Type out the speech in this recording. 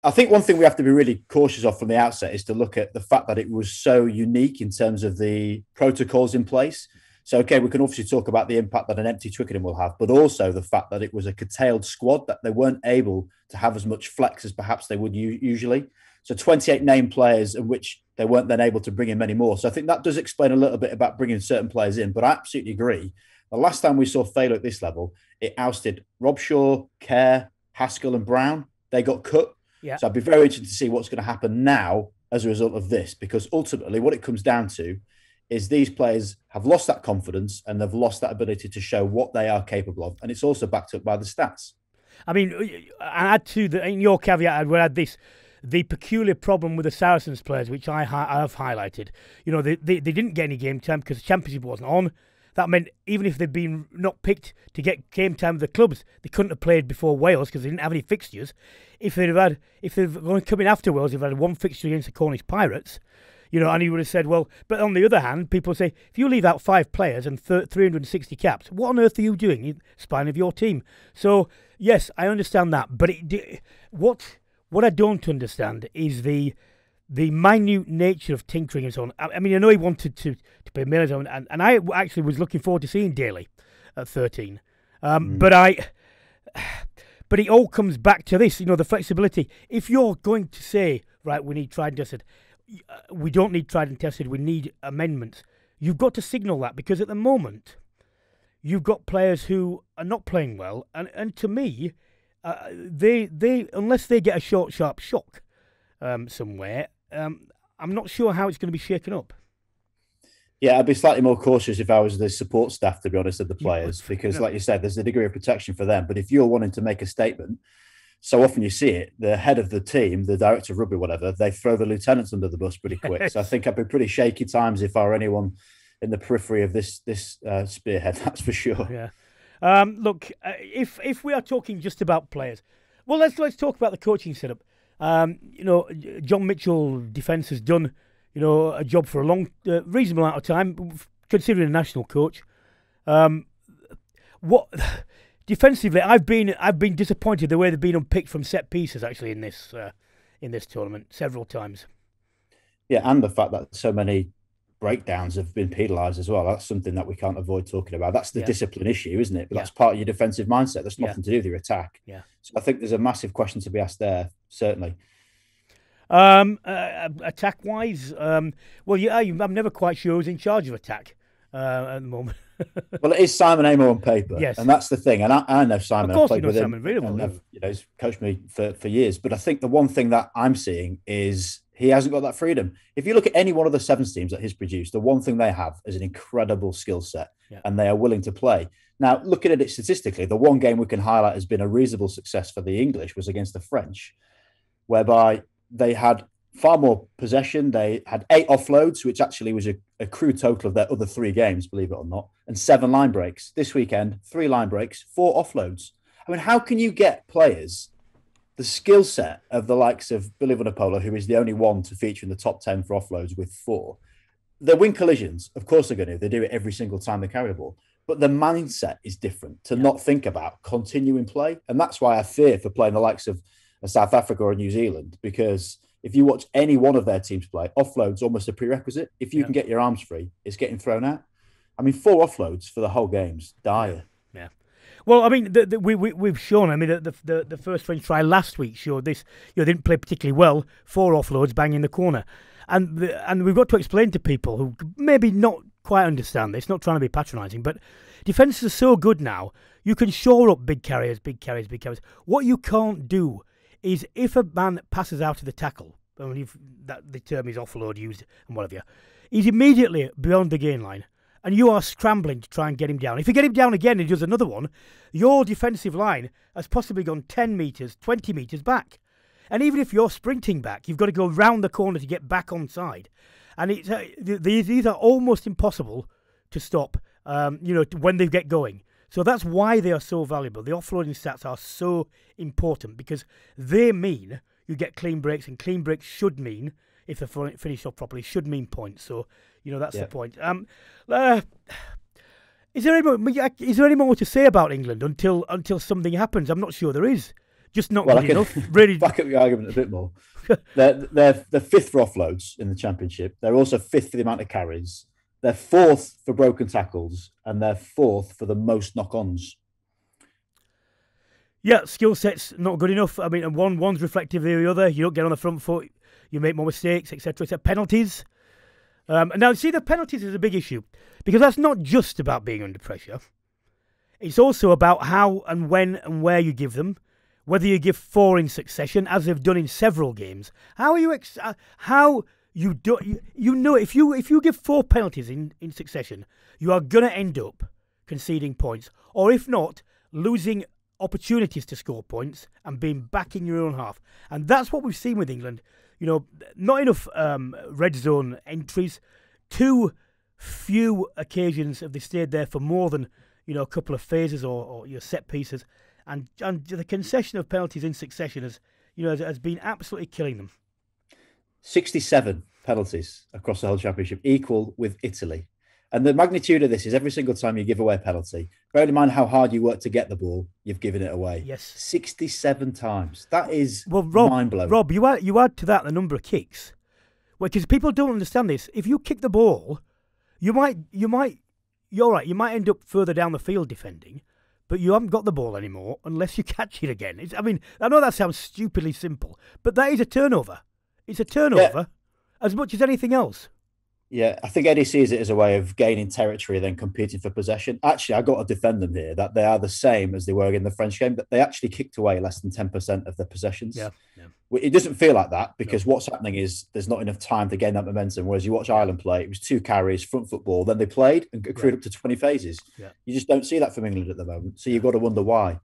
I think one thing we have to be really cautious of from the outset is to look at the fact that it was so unique in terms of the protocols in place. So, okay, we can obviously talk about the impact that an empty Twickenham will have, but also the fact that it was a curtailed squad, that they weren't able to have as much flex as perhaps they would usually. So 28 named players, in which they weren't then able to bring in many more. So I think that does explain a little bit about bringing certain players in, but I absolutely agree. The last time we saw failure at this level, it ousted Rob Shaw, Kerr, Haskell and Brown. They got cut. Yeah. So I'd be very interested to see what's going to happen now as a result of this, because ultimately what it comes down to is these players have lost that confidence and they've lost that ability to show what they are capable of. And it's also backed up by the stats. I mean, I add to in your caveat, I would add this. The peculiar problem with the Saracens players, which I have highlighted, they didn't get any game time because the Championship wasn't on. That meant even if they'd been not picked to get game time with the clubs, they couldn't have played before Wales because they didn't have any fixtures. If they've only come in after Wales, they've had one fixture against the Cornish Pirates, and he would have said, well, but on the other hand, people say, if you leave out 5 players and 360 caps, what on earth are you doing in the spine of your team? So, yes, I understand that, but what I don't understand is the minute nature of tinkering and so on. I mean, I know he wanted to play Millers, and I actually was looking forward to seeing Daly at 13. But it all comes back to this, the flexibility. If you're going to say, right, we need tried and tested, we don't need tried and tested, we need amendments, you've got to signal that, because at the moment, you've got players who are not playing well, and to me, they unless they get a short, sharp shock somewhere, I'm not sure how it's going to be shaken up. Yeah, I'd be slightly more cautious if I was the support staff, to be honest, of the players, because like you said, there's a degree of protection for them. But if you're wanting to make a statement, so often you see it, the head of the team, the director of rugby, whatever, they throw the lieutenants under the bus pretty quick. So I think I'd be pretty shaky times if I were anyone in the periphery of this spearhead, that's for sure. Yeah. Look, if we are talking just about players, well, let's talk about the coaching setup. John Mitchell defence has done, a job for a long, reasonable amount of time, considering a national coach. What defensively, I've been disappointed the way they've been unpicked from set pieces actually in this tournament several times. Yeah, and the fact that so many breakdowns have been penalised as well. That's something that we can't avoid talking about. That's the discipline issue, isn't it? But that's part of your defensive mindset. That's nothing to do with your attack. Yeah. So I think there's a massive question to be asked there, certainly. Attack wise, I'm never quite sure who's in charge of attack at the moment. Well, it is Simon Amo on paper, yes, and that's the thing. And I know Simon. Of course, I've played with him, Simon really well. And he's coached me for years. But I think the one thing that I'm seeing is he hasn't got that freedom. If you look at any one of the Sevens teams that he's produced, the one thing they have is an incredible skill set, and they are willing to play. Now, looking at it statistically, the one game we can highlight has been a reasonable success for the English was against the French, whereby they had far more possession. They had 8 offloads, which actually was a crude total of their other 3 games, believe it or not, and 7 line breaks. This weekend, 3 line breaks, 4 offloads. I mean, how can you get players the skill set of the likes of Billy Vunipola, who is the only one to feature in the top 10 for offloads with 4? They win collisions. Of course they're going to. They do it every single time they carry the ball. But the mindset is different to not think about continuing play. And that's why I fear for playing the likes of South Africa or New Zealand, because if you watch any one of their teams play, offload's almost a prerequisite. If you can get your arms free, it's getting thrown out. I mean, 4 offloads for the whole game's dire. Yeah. Well, I mean, we've shown. I mean, the first French try last week showed this. They didn't play particularly well. 4 offloads, bang in the corner, and we've got to explain to people who maybe not quite understand this. Not trying to be patronising, but defences are so good now. You can shore up big carriers. What you can't do is if a man passes out of the tackle, the term is offload used and whatever, he's immediately beyond the gain line. And you are scrambling to try and get him down. If you get him down again and he does another one, your defensive line has possibly gone 10 metres, 20 metres back. And even if you're sprinting back, you've got to go round the corner to get back on side. And these are almost impossible to stop, when they get going. So that's why they are so valuable. The offloading stats are so important because they mean you get clean breaks, and clean breaks should mean, if they're finished off properly, should mean points. So, that's the point. Is there any more to say about England until something happens? I'm not sure there is. Just not Well, good I can enough. Really. back up the argument a bit more. They're fifth for offloads in the championship. They're also fifth for the amount of carries. They're fourth for broken tackles, and they're fourth for the most knock-ons. Yeah, skill set's not good enough. I mean, one's reflective of the other. You don't get on the front foot. You make more mistakes, etc. Etc. Penalties. Now, see, the penalties is a big issue because that's not just about being under pressure. It's also about how and when and where you give them. Whether you give 4 in succession, as they've done in several games. How are you? How you do? You know, if you give 4 penalties in succession, you are gonna end up conceding points, or if not, losing opportunities to score points and being back in your own half. And that's what we've seen with England. You know, not enough red zone entries. Too few occasions have they stayed there for more than, you know, a couple of phases or your set pieces. And the concession of penalties in succession has been absolutely killing them. 67 penalties across the whole championship, equal with Italy. And the magnitude of this is every single time you give away a penalty, bearing in mind how hard you work to get the ball, you've given it away. Yes. 67 times. That is Rob, mind-blowing. Rob, you add to that the number of kicks. Because people don't understand this. If you kick the ball, you're right, you might end up further down the field defending, but you haven't got the ball anymore unless you catch it again. I mean, I know that sounds stupidly simple, but that is a turnover. It's a turnover as much as anything else. Yeah, I think Eddie sees it as a way of gaining territory, then competing for possession. Actually, I got to defend them here, that they are the same as they were in the French game, but they actually kicked away less than 10% of their possessions. Yeah. It doesn't feel like that because what's happening is there's not enough time to gain that momentum. Whereas you watch Ireland play, it was 2 carries, front football, then they played and accrued up to 20 phases. Yeah. You just don't see that from England at the moment. So you've got to wonder why.